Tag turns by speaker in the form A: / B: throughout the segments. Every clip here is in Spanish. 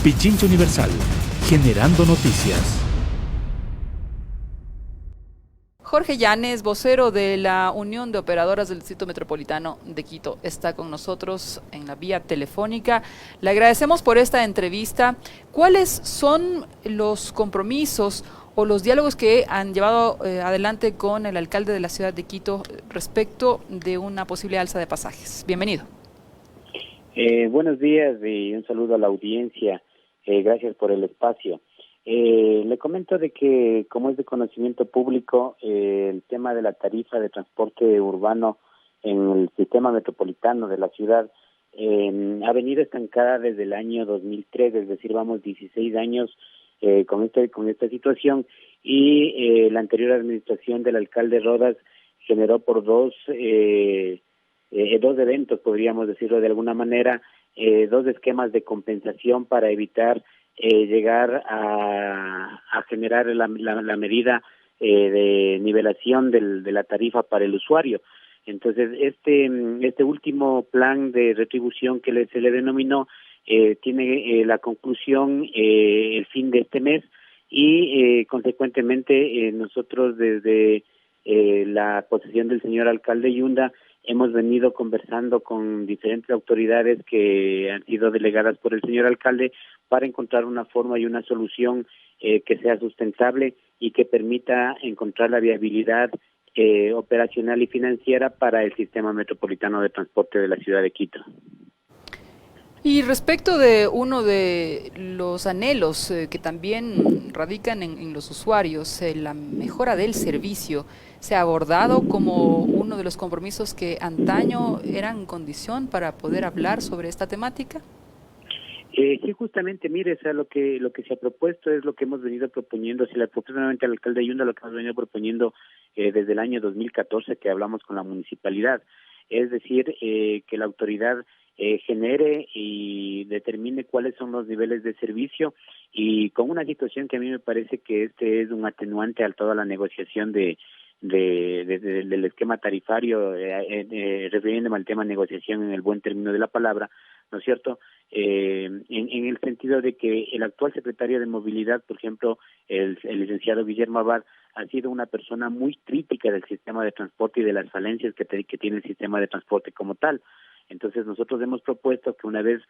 A: Pichincha Universal, generando noticias.
B: Jorge Llanes, vocero de la Unión de Operadoras del Distrito Metropolitano de Quito, está con nosotros en la vía telefónica. Le agradecemos por esta entrevista. ¿Cuáles son los compromisos o los diálogos que han llevado adelante con el alcalde de la ciudad de Quito respecto de una posible alza de pasajes? Bienvenido.
C: Buenos días y un saludo a la audiencia. Gracias por el espacio. Le comento de que, como es de conocimiento público, el tema de la tarifa de transporte urbano en el sistema metropolitano de la ciudad ha venido estancada desde el año 2003, es decir, vamos 16 años con esta situación, y la anterior administración del alcalde Rodas generó por dos eventos, podríamos decirlo de alguna manera, dos esquemas de compensación para evitar llegar a generar la medida de nivelación de la tarifa para el usuario. Entonces, este último plan de retribución que se le denominó tiene la conclusión el fin de este mes y consecuentemente nosotros desde la posesión del señor alcalde Yunda hemos venido conversando con diferentes autoridades que han sido delegadas por el señor alcalde para encontrar una forma y una solución que sea sustentable y que permita encontrar la viabilidad operacional y financiera para el sistema metropolitano de transporte de la ciudad de Quito.
B: Y respecto de uno de los anhelos que también radican en los usuarios, la mejora del servicio, ¿se ha abordado como uno de los compromisos que antaño eran condición para poder hablar sobre esta temática?
C: Sí, justamente, mire, o sea, lo que se ha propuesto es lo que hemos venido proponiendo, si le propiamente al alcalde Ayunda, lo que hemos venido proponiendo desde el año 2014 que hablamos con la municipalidad, es decir, que la autoridad genere y determine cuáles son los niveles de servicio, y con una situación que a mí me parece que este es un atenuante a toda la negociación del esquema tarifario, refiriéndome al tema de negociación en el buen término de la palabra, ¿no es cierto? En el sentido de que el actual secretario de Movilidad, por ejemplo, el licenciado Guillermo Abad, ha sido una persona muy crítica del sistema de transporte y de las falencias que tiene el sistema de transporte como tal. Entonces nosotros hemos propuesto que una vez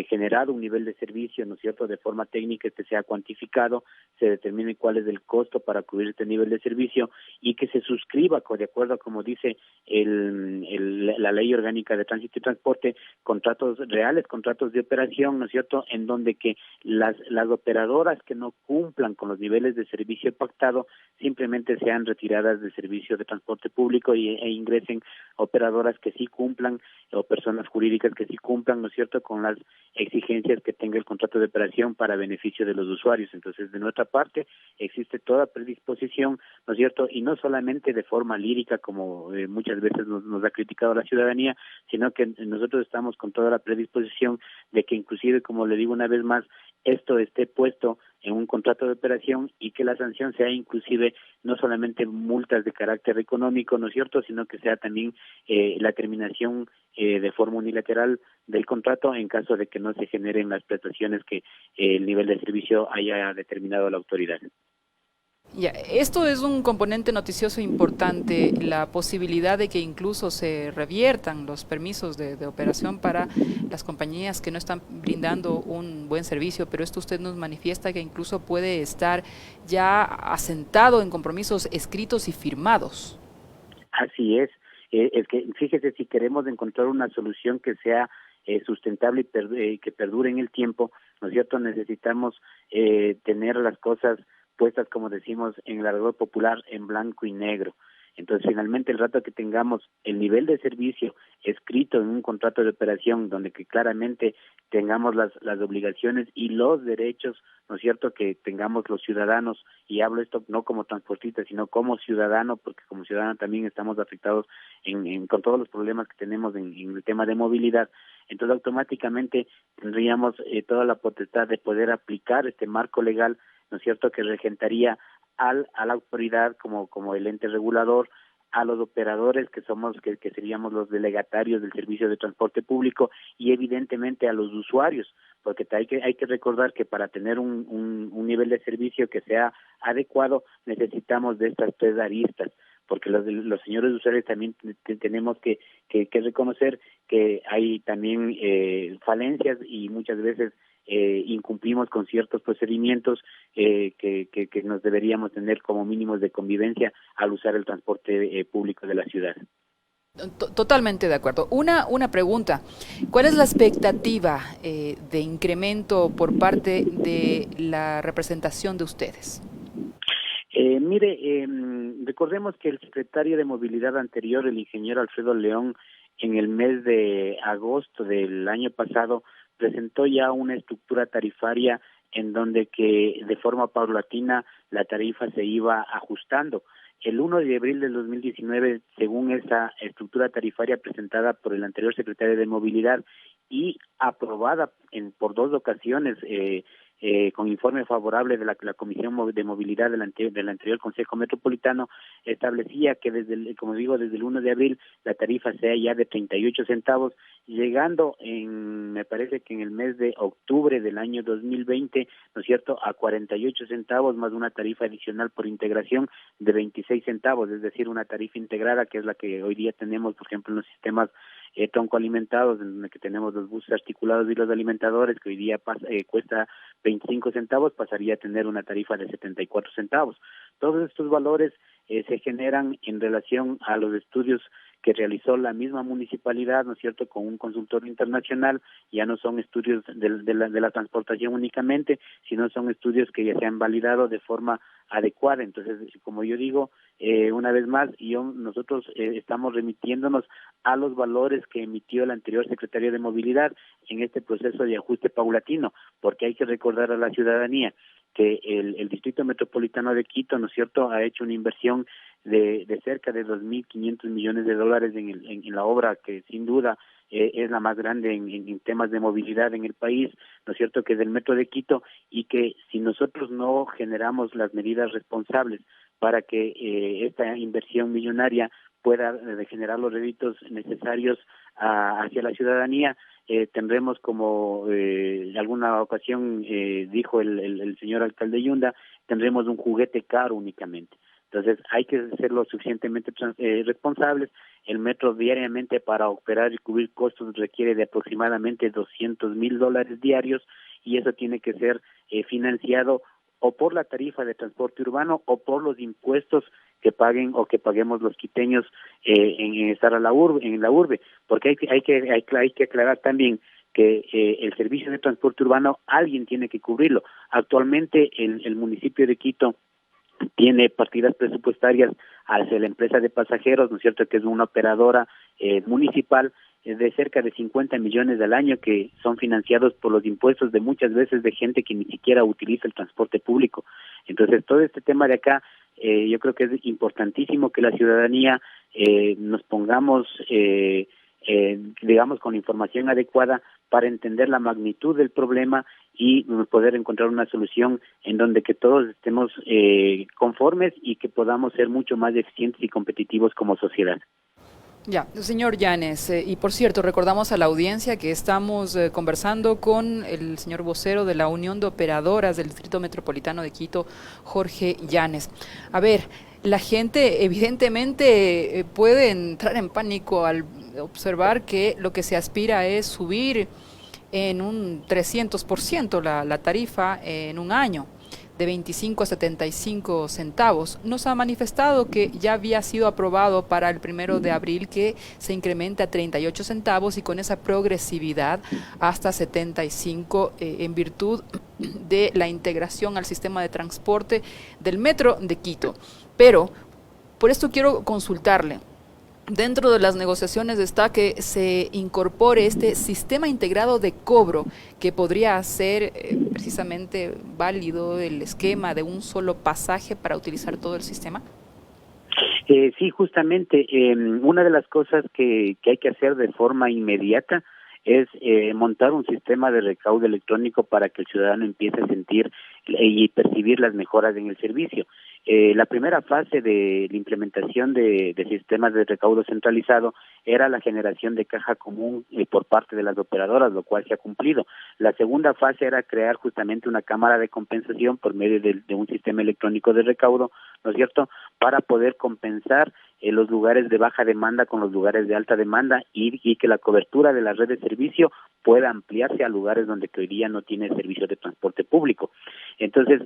C: generado un nivel de servicio, ¿no es cierto?, de forma técnica que sea cuantificado, se determine cuál es el costo para cubrir este nivel de servicio y que se suscriba, de acuerdo a como dice la Ley Orgánica de Tránsito y Transporte, contratos reales, contratos de operación, ¿no es cierto?, en donde que las operadoras que no cumplan con los niveles de servicio pactado simplemente sean retiradas del servicio de transporte público e ingresen operadoras que sí cumplan o personas jurídicas que sí cumplan, ¿no es cierto?, con las exigencias que tenga el contrato de operación para beneficio de los usuarios. Entonces, de nuestra parte, existe toda predisposición, ¿no es cierto?, y no solamente de forma lírica, como muchas veces nos ha criticado la ciudadanía, sino que nosotros estamos con toda la predisposición de que inclusive, como le digo una vez más, esto esté puesto en un contrato de operación y que la sanción sea inclusive no solamente multas de carácter económico, ¿no es cierto?, sino que sea también la terminación de forma unilateral del contrato en caso de que no se generen las prestaciones que el nivel de servicio haya determinado la autoridad.
B: Ya, esto es un componente noticioso importante, la posibilidad de que incluso se reviertan los permisos de operación para las compañías que no están brindando un buen servicio, pero esto usted nos manifiesta que incluso puede estar ya asentado en compromisos escritos y firmados.
C: Así es que fíjese, si queremos encontrar una solución que sea sustentable y que perdure en el tiempo, ¿no es cierto?, necesitamos tener las cosas puestas, como decimos en el argot popular, en blanco y negro. Entonces, finalmente, el rato que tengamos el nivel de servicio escrito en un contrato de operación, donde que claramente tengamos las obligaciones y los derechos, ¿no es cierto?, que tengamos los ciudadanos, y hablo esto no como transportista, sino como ciudadano, porque como ciudadano también estamos afectados con todos los problemas que tenemos en el tema de movilidad. Entonces, automáticamente tendríamos toda la potestad de poder aplicar este marco legal, ¿no es cierto?, que regentaría a la autoridad como el ente regulador, a los operadores que seríamos los delegatarios del servicio de transporte público, y evidentemente a los usuarios, porque hay que recordar que para tener un nivel de servicio que sea adecuado necesitamos de estas tres aristas, porque los señores usuarios también tenemos que reconocer que hay también falencias y muchas veces incumplimos con ciertos procedimientos que nos deberíamos tener como mínimos de convivencia al usar el transporte público de la ciudad.
B: Totalmente de acuerdo. Una pregunta. ¿Cuál es la expectativa de incremento por parte de la representación de ustedes?
C: Recordemos que el secretario de Movilidad anterior, el ingeniero Alfredo León, en el mes de agosto del año pasado, presentó ya una estructura tarifaria en donde que de forma paulatina la tarifa se iba ajustando. El 1 de abril del 2019, según esa estructura tarifaria presentada por el anterior secretario de Movilidad y aprobada por dos ocasiones con informe favorable de la Comisión de Movilidad del anterior Consejo Metropolitano, establecía que desde el 1 de abril la tarifa sea ya de 38 centavos, llegando me parece que en el mes de octubre del año 2020, ¿no es cierto?, a 48 centavos más una tarifa adicional por integración de 26 centavos, es decir, una tarifa integrada que es la que hoy día tenemos, por ejemplo, en los sistemas troncoalimentados, en donde que tenemos los buses articulados y los alimentadores, que hoy día cuesta 25 centavos, pasaría a tener una tarifa de 74 centavos. Todos estos valores se generan en relación a los estudios que realizó la misma municipalidad, ¿no es cierto?, con un consultor internacional. Ya no son estudios de la transportación únicamente, sino son estudios que ya se han validado de forma adecuada. Entonces, como yo digo, una vez más, nosotros estamos remitiéndonos a los valores que emitió el anterior secretario de Movilidad en este proceso de ajuste paulatino, porque hay que recordar a la ciudadanía que el Distrito Metropolitano de Quito, ¿no es cierto?, ha hecho una inversión de cerca de 2.500 millones de dólares en la obra que sin duda es la más grande en temas de movilidad en el país, ¿no es cierto?, que es el Metro de Quito, y que si nosotros no generamos las medidas responsables para que esta inversión millonaria pueda generar los réditos necesarios hacia la ciudadanía, tendremos, como alguna ocasión dijo el señor alcalde Yunda, tendremos un juguete caro únicamente. Entonces hay que ser lo suficientemente responsables. El metro diariamente para operar y cubrir costos requiere de aproximadamente $200,000 diarios, y eso tiene que ser financiado o por la tarifa de transporte urbano o por los impuestos que paguen o que paguemos los quiteños en estar en la urbe, porque hay que aclarar también que el servicio de transporte urbano alguien tiene que cubrirlo. Actualmente el municipio de Quito tiene partidas presupuestarias hacia la empresa de pasajeros, ¿no es cierto?, que es una operadora municipal de cerca de 50 millones al año, que son financiados por los impuestos de muchas veces de gente que ni siquiera utiliza el transporte público. Entonces, todo este tema de acá, yo creo que es importantísimo que la ciudadanía nos pongamos, digamos, con información adecuada para entender la magnitud del problema y poder encontrar una solución en donde que todos estemos conformes y que podamos ser mucho más eficientes y competitivos como sociedad.
B: Ya, señor Llanes, y por cierto, recordamos a la audiencia que estamos conversando con el señor vocero de la Unión de Operadoras del Distrito Metropolitano de Quito, Jorge Llanes. A ver, la gente evidentemente puede entrar en pánico al observar que lo que se aspira es subir en un 300% la tarifa en un año, de 25 a 75 centavos. Nos ha manifestado que ya había sido aprobado para el 1 de abril que se incremente a 38 centavos y con esa progresividad hasta 75 en virtud de la integración al sistema de transporte del Metro de Quito. Pero, por esto quiero consultarle. Dentro de las negociaciones está que se incorpore este sistema integrado de cobro que podría hacer precisamente válido el esquema de un solo pasaje para utilizar todo el sistema.
C: Sí, justamente una de las cosas que hay que hacer de forma inmediata es montar un sistema de recaudo electrónico para que el ciudadano empiece a sentir y percibir las mejoras en el servicio. La primera fase de la implementación de sistemas de recaudo centralizado era la generación de caja común por parte de las operadoras, lo cual se ha cumplido. La segunda fase era crear justamente una cámara de compensación por medio de un sistema electrónico de recaudo, ¿no es cierto?, para poder compensar los lugares de baja demanda con los lugares de alta demanda y que la cobertura de la red de servicio pueda ampliarse a lugares donde hoy día no tiene servicio de transporte público. Entonces,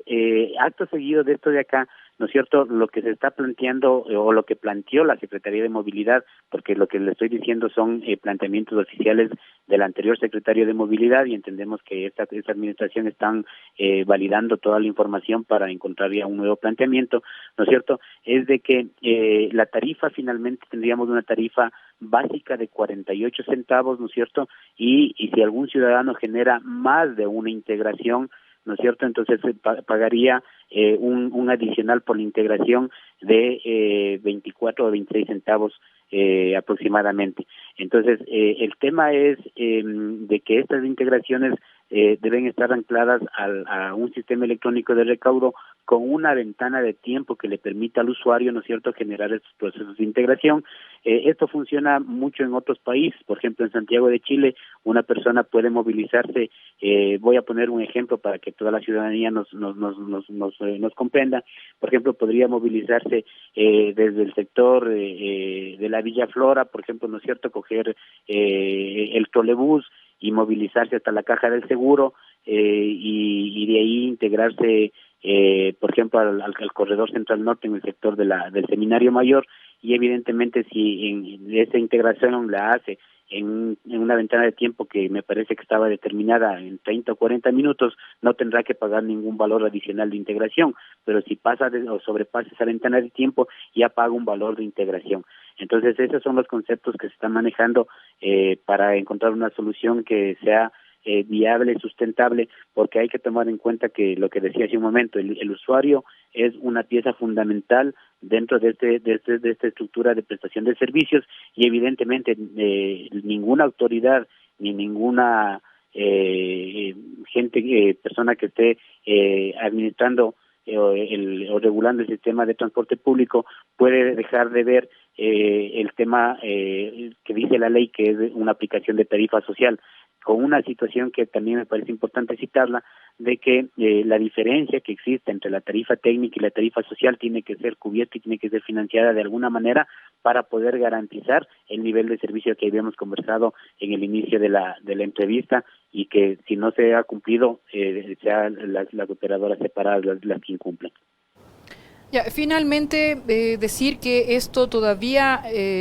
C: acto seguido de esto de acá, ¿no es cierto?, lo que se está planteando o lo que planteó la Secretaría de Movilidad, porque lo que le estoy diciendo son planteamientos oficiales del anterior secretario de Movilidad, y entendemos que esta administración están validando toda la información para encontrar ya un nuevo planteamiento, ¿no es cierto?, es de que la tarifa finalmente tendríamos una tarifa básica de 48 centavos, ¿no es cierto?, y si algún ciudadano genera más de una integración, ¿no es cierto?, entonces se pagaría un adicional por la integración de 24 o 26 centavos aproximadamente. Entonces, el tema es de que estas integraciones deben estar ancladas a un sistema electrónico de recaudo con una ventana de tiempo que le permita al usuario, ¿no es cierto?, generar estos procesos de integración. Esto funciona mucho en otros países. Por ejemplo, en Santiago de Chile, una persona puede movilizarse, voy a poner un ejemplo para que toda la ciudadanía nos comprenda. Por ejemplo, podría movilizarse desde el sector de la Villa Flora, por ejemplo, ¿no es cierto?, coger el trolebús y movilizarse hasta la caja del seguro y de ahí integrarse por ejemplo al corredor central norte en el sector del seminario mayor, y evidentemente si en esa integración la hace en una ventana de tiempo que me parece que estaba determinada en 30 o 40 minutos, no tendrá que pagar ningún valor adicional de integración, pero si pasa o sobrepasa esa ventana de tiempo, ya paga un valor de integración. Entonces, esos son los conceptos que se están manejando para encontrar una solución que sea viable, sustentable, porque hay que tomar en cuenta que lo que decía hace un momento, el usuario es una pieza fundamental dentro de esta estructura de prestación de servicios, y evidentemente ninguna autoridad ni ninguna persona que esté administrando o regulando el sistema de transporte público puede dejar de ver el tema que dice la ley, que es una aplicación de tarifa social, con una situación que también me parece importante citarla, de que la diferencia que existe entre la tarifa técnica y la tarifa social tiene que ser cubierta y tiene que ser financiada de alguna manera para poder garantizar el nivel de servicio que habíamos conversado en el inicio de la entrevista, y que si no se ha cumplido, sean las operadoras separadas las que incumplen.
B: Ya, finalmente, decir que esto todavía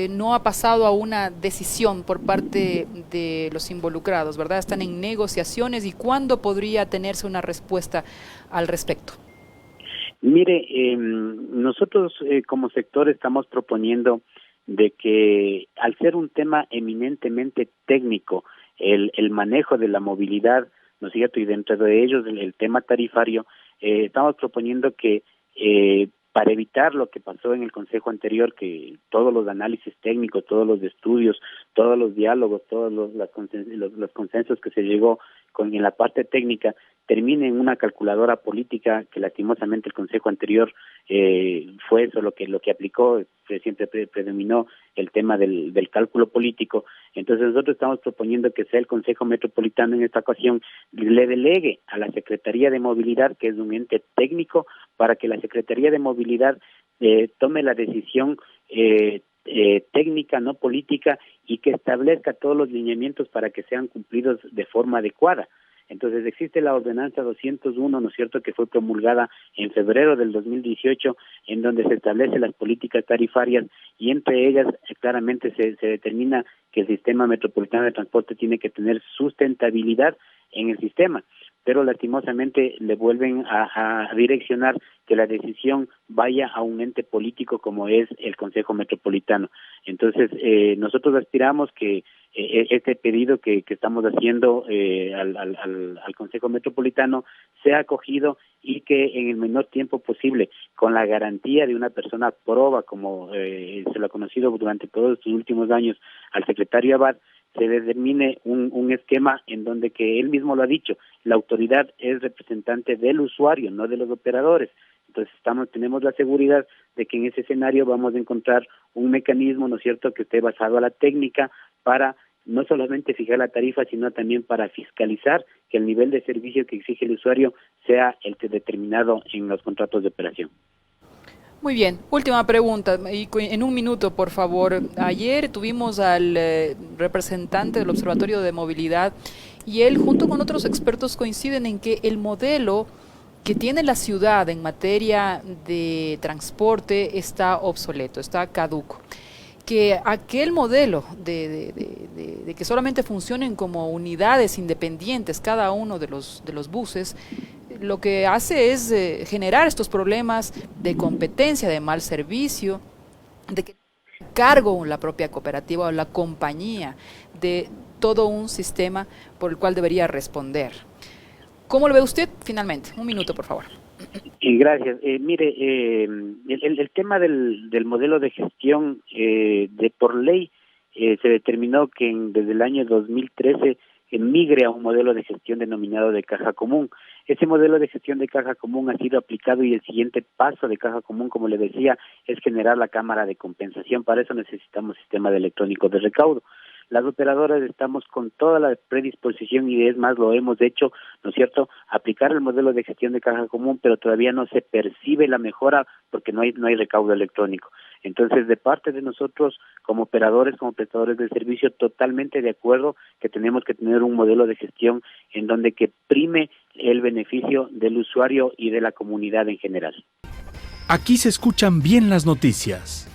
B: no ha pasado a una decisión por parte de los involucrados, ¿verdad? Están en negociaciones. ¿Y cuándo podría tenerse una respuesta al respecto?
C: Mire, nosotros como sector estamos proponiendo de que, al ser un tema eminentemente técnico, el manejo de la movilidad, ¿no es cierto?, y dentro de ellos el tema tarifario, estamos proponiendo que para evitar lo que pasó en el consejo anterior, que todos los análisis técnicos, todos los estudios, todos los diálogos, todos los consensos que se llegó en la parte técnica termine en una calculadora política, que lastimosamente el consejo anterior fue eso lo que aplicó, siempre predominó el tema del cálculo político. Entonces nosotros estamos proponiendo que sea el Consejo Metropolitano en esta ocasión le delegue a la Secretaría de Movilidad, que es un ente técnico, para que la Secretaría de Movilidad tome la decisión técnica, no política, y que establezca todos los lineamientos para que sean cumplidos de forma adecuada. Entonces existe la ordenanza 201, ¿no es cierto?, que fue promulgada en febrero del 2018, en donde se establecen las políticas tarifarias, y entre ellas claramente se determina que el sistema metropolitano de transporte tiene que tener sustentabilidad en el sistema, pero lastimosamente le vuelven a direccionar que la decisión vaya a un ente político como es el Consejo Metropolitano. Entonces, nosotros aspiramos que este pedido que estamos haciendo al Consejo Metropolitano sea acogido, y que en el menor tiempo posible, con la garantía de una persona proba, como se lo ha conocido durante todos estos últimos años al secretario Abad, se determine un esquema en donde, que él mismo lo ha dicho, la autoridad es representante del usuario, no de los operadores. Entonces tenemos la seguridad de que en ese escenario vamos a encontrar un mecanismo, ¿no es cierto?, que esté basado a la técnica para no solamente fijar la tarifa, sino también para fiscalizar que el nivel de servicio que exige el usuario sea el que determinado en los contratos de operación.
B: Muy bien, última pregunta, y en un minuto, por favor. Ayer tuvimos al representante del Observatorio de Movilidad y él, junto con otros expertos, coinciden en que el modelo que tiene la ciudad en materia de transporte está obsoleto, está caduco. Que aquel modelo de que solamente funcionen como unidades independientes cada uno de los buses, lo que hace es generar estos problemas de competencia, de mal servicio, de que cargo la propia cooperativa o la compañía de todo un sistema por el cual debería responder. ¿Cómo lo ve usted finalmente? Un minuto, por favor.
C: Gracias. Mire, el tema del modelo de gestión, de por ley, se determinó que desde el año 2013 migre a un modelo de gestión denominado de caja común. Ese modelo de gestión de caja común ha sido aplicado y el siguiente paso de caja común, como le decía, es generar la cámara de compensación. Para eso necesitamos sistema de electrónico de recaudo. Las operadoras estamos con toda la predisposición y es más, lo hemos hecho, ¿no es cierto?, aplicar el modelo de gestión de caja común, pero todavía no se percibe la mejora porque no hay recaudo electrónico. Entonces, de parte de nosotros, como operadores, como prestadores del servicio, totalmente de acuerdo que tenemos que tener un modelo de gestión en donde que prime el beneficio del usuario y de la comunidad en general.
A: Aquí se escuchan bien las noticias.